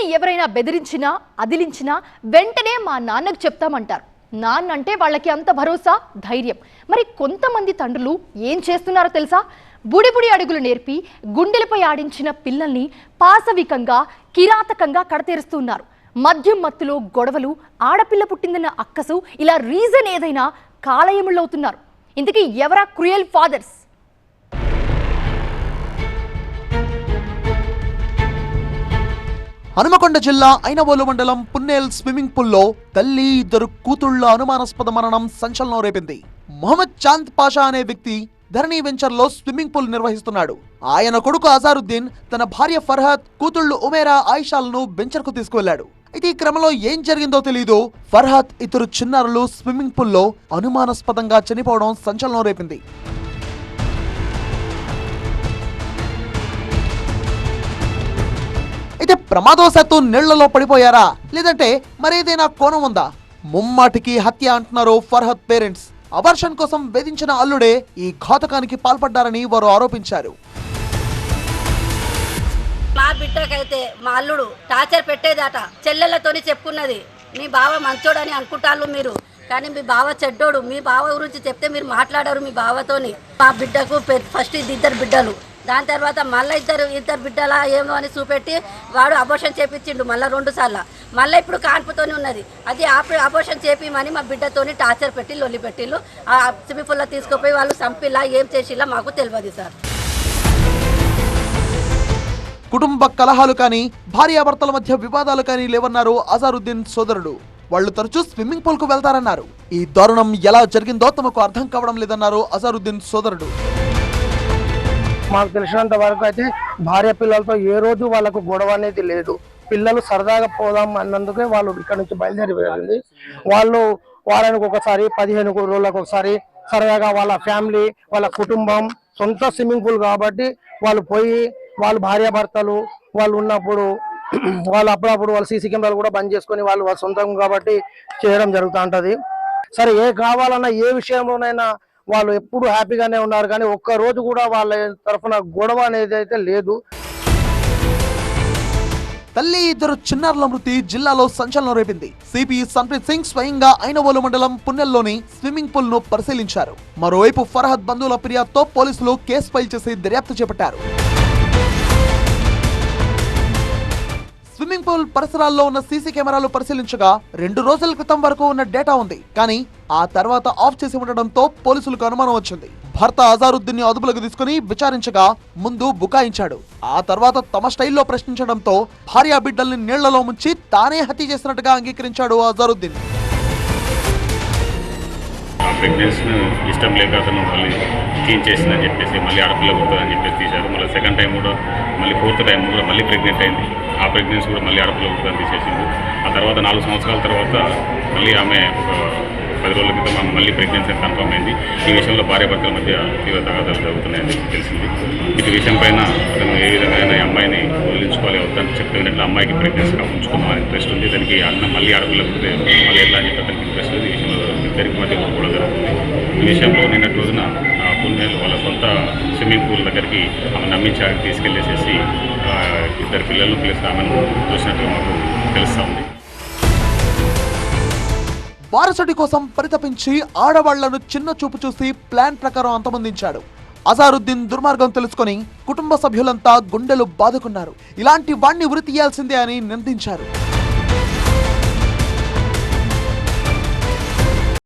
బిడ్డని ఎవరైనా బెదిరించినా అదిలించినా వెంటనే మా నాన్నకు చెప్తామంటారు. నాన్న అంటే వాళ్ళకి అంత భరోసా, ధైర్యం. మరి కొంతమంది తండ్రులు ఏం చేస్తున్నారో తెలుసా? బుడిబుడి అడుగులు నేర్పి గుండెలపై ఆడించిన పిల్లల్ని పాశవికంగా, కిరాతకంగా కడతేరుస్తున్నారు. మద్యం మత్తులో గొడవలు, ఆడపిల్ల పుట్టిందన్న అక్కసు, ఇలా రీజన్ ఏదైనా కాలయముళ్ళవుతున్నారు. ఇంతకీ ఎవరా క్రూయల్ ఫాదర్స్? హనుమకొండ జిల్లా ఐనవోలు మండలం పున్నేల్ స్విమ్మింగ్ పూల్లో తల్లి ఇద్దరు కూతుళ్ల అనుమానాస్పద మరణం సంచలనం రేపింది. మొహమ్మద్ చాంద్ పాషా అనే వ్యక్తి ధరణి వెంచర్ లో స్విమ్మింగ్ పూల్ నిర్వహిస్తున్నాడు. ఆయన కొడుకు అజారుద్దీన్ తన భార్య ఫర్హద్, కూతుళ్లు ఉమేరా, ఆయిషాలను వెంచర్ కు తీసుకువెళ్లాడు. అయితే ఈ క్రమంలో ఏం జరిగిందో తెలీదు. ఫర్హద్ ఇద్దరు చిన్నారులు స్విమ్మింగ్ పూల్లో అనుమానాస్పదంగా చనిపోవడం సంచలనం రేపింది. అయితే ప్రమాదవశాత్తు నీళ్లలో పడిపోయారా, లేదంటే మరేదైనా కోణం ఉందా? ముమ్మాటికి హత్య అంటున్నారు ఫర్హద్ పేరెంట్స్. అబార్షన్ కోసం వేధించిన అల్లుడే ఈ ఘాతకానికి పాల్పడ్డారని వారు ఆరోపించారు. మా బిడ్డకైతే మా అల్లుడు టార్చర్ పెట్టేదట. చెల్లెళ్ళతోని చెప్పుకున్నది, మీ బావ మంచోడని అనుకుంటారు మీరు, కానీ మీ బావ చెడ్డోడు. మీ బావ గురించి చెప్తే మీరు మాట్లాడారు మీ బావతోని. మా బిడ్డకు ఫస్ట్ ఇద్దరు బిడ్డలు, దాని తర్వాత మళ్ళీ ఇద్దరు బిడ్డలా ఏమో అని చూపెట్టి వాడు అబోర్షన్ చేపించిండు మళ్ళీ 2 సార్లు. మళ్ళీ ఇప్పుడు కాన్పుతోనే ఉన్నది. అది అబోర్షన్ చేపిమని మా బిడ్డతోని టార్చర్ పెట్టి లొల్లి పెట్టిళ్ళు. ఆ స్విమ్మింగ్ పూల్లో తీసుకుపోయి వాళ్ళు చంపిలా ఏం చేసిలా మాకు తెలియదు సార్. కుటుంబ కలహాలు కానీ, భార్యాభర్తల మధ్య వివాదాలు కానీ లేవన్నారు అజారుద్దీన్ సోదరుడు. వాళ్లు తరచూ స్విమ్మింగ్ పూల్ కు వెళ్తారన్నారు. ఈ దారుణం ఎలా జరిగిందో తమకు అర్థం కావడం లేదన్నారు అజారుద్దీన్ సోదరుడు. మాకు తెలిసినంత వరకు అయితే భార్య పిల్లలతో ఏ రోజు వాళ్ళకు గొడవ అనేది లేదు. పిల్లలు సరదాగా పోదాం అన్నందుకే వాళ్ళు ఇక్కడ నుంచి బయలుదేరి వెళ్ళింది. వాళ్ళు వారానికి ఒకసారి, 15 రోజులకు ఒకసారి సరదాగా వాళ్ళ ఫ్యామిలీ, వాళ్ళ కుటుంబం, సొంత స్విమ్మింగ్ పూల్ కాబట్టి వాళ్ళు పోయి వాళ్ళు భార్యాభర్తలు వాళ్ళు ఉన్నప్పుడు వాళ్ళు అప్పుడప్పుడు వాళ్ళు సీసీ కెమెరాలు కూడా బంద్ చేసుకొని వాళ్ళు వాళ్ళ సొంతం కాబట్టి చేయడం జరుగుతూ ఉంటది. సరే ఏ కావాలన్నా ఏ విషయంలోనైనా వాళ్ళు ఎప్పుడు హ్యాపీగానే ఉన్నారు, కానీ ఒక్క రోజు కూడా వాళ్ళ తరఫున గొడవ అనేది అయితే లేదు. తల్లి ఇద్దరు చిన్నారుల మృతి జిల్లాలో సంచలనం రేపింది. సిపి సన్ప్రీత్ సింగ్ స్వయంగా ఐనవోలు మండలం పున్నెల్లోని స్విమ్మింగ్ పూల్ ను పరిశీలించారు. మరోవైపు ఫర్హద్ బంధువుల ఫిర్యాదుతో పోలీసులు కేసు ఫైల్ చేసి దర్యాప్తు చేపట్టారు. స్విమ్మింగ్ పూల్ పరిసరాల్లో ఉన్న సీసీ కెమెరాలు పరిశీలించగా 2 రోజుల క్రితం వరకు ఉన్న డేటా ఉంది, కానీ ఆ తర్వాత ఆఫ్ చేసి ఉండడంతో పోలీసులకు అనుమానం వచ్చింది. భర్త అజారుద్దీన్ ని అదుపులోకి తీసుకుని విచారించగా ముందు బుకాయించాడు. ఆ తర్వాత తమ స్టైల్లో ప్రశ్నించడంతో భార్యా బిడ్డల్ని నీళ్లలో ముంచి తానే హత్య చేసినట్టుగా అంగీకరించాడు అజారుద్దీన్. ప్రెగ్నెన్సీ ఇష్టం లేక అతను మళ్ళీ క్లీన్ చేసిందని చెప్పేసి మళ్ళీ ఆడపిల్ల పుడుతుందని చెప్పేసి తీశారు. మళ్ళీ సెకండ్ టైం కూడా మళ్ళీ 4th టైం కూడా మళ్ళీ ప్రెగ్నెంట్ అయింది. ఆ ప్రెగ్నెన్సీ కూడా మళ్ళీ ఆడపిల్ల పుడుతుందని తీసేసింది. ఆ తర్వాత 4 సంవత్సరాల తర్వాత మళ్ళీ ఆమె 10 రోజుల క్రితం మళ్ళీ ప్రెగ్నెన్సీ కన్ఫర్మ్ అయింది. ఈ విషయంలో భార్యాభర్తల మధ్య తీవ్ర తగాదాలు జరుగుతున్నాయని తెలిసింది. ఇటు విషయం పైన అతను ఏ విధంగా ఈ అమ్మాయిని వదిలించుకోవాలి వద్దని చెప్పినట్లు అమ్మాయికి ప్రెగ్నెన్సీగా ఉంచుకుందామని ఇంట్రెస్ట్ ఉంది. దానికి మళ్ళీ ఆడపిల్ల పుడితే మళ్ళీ ఎట్లా అని చెప్పి అతనికి ఇంట్రెస్ట్ ఉంది. ఈ విషయంలో ఇద్దరికి మధ్య కూడా జరుగుతుంది. ఈ విషయంలో నిన్నటి రోజున పున్నేలు వాళ్ళ సొంత స్విమ్మింగ్ పూల్ దగ్గరికి ఆమె నమ్మించి ఆమె తీసుకెళ్లేసేసి 2 పిల్లలను ప్లస్ ఆమెను చూసినట్టు మాకు తెలుస్తూ ఉంది. వారసుడి కోసం పరితపించి ఆడవాళ్లను చిన్న చూపు చూసి ప్లాన్ ప్రకారం అంతమొందించాడు. అజారుద్దీన్ దుర్మార్గం తెలుసుకొని కుటుంబ సభ్యులంతా గుండెలు బాదుకున్నారు. ఇలాంటి వాణ్ణి ఉరి తీయాల్సిందే అని నిందించారు.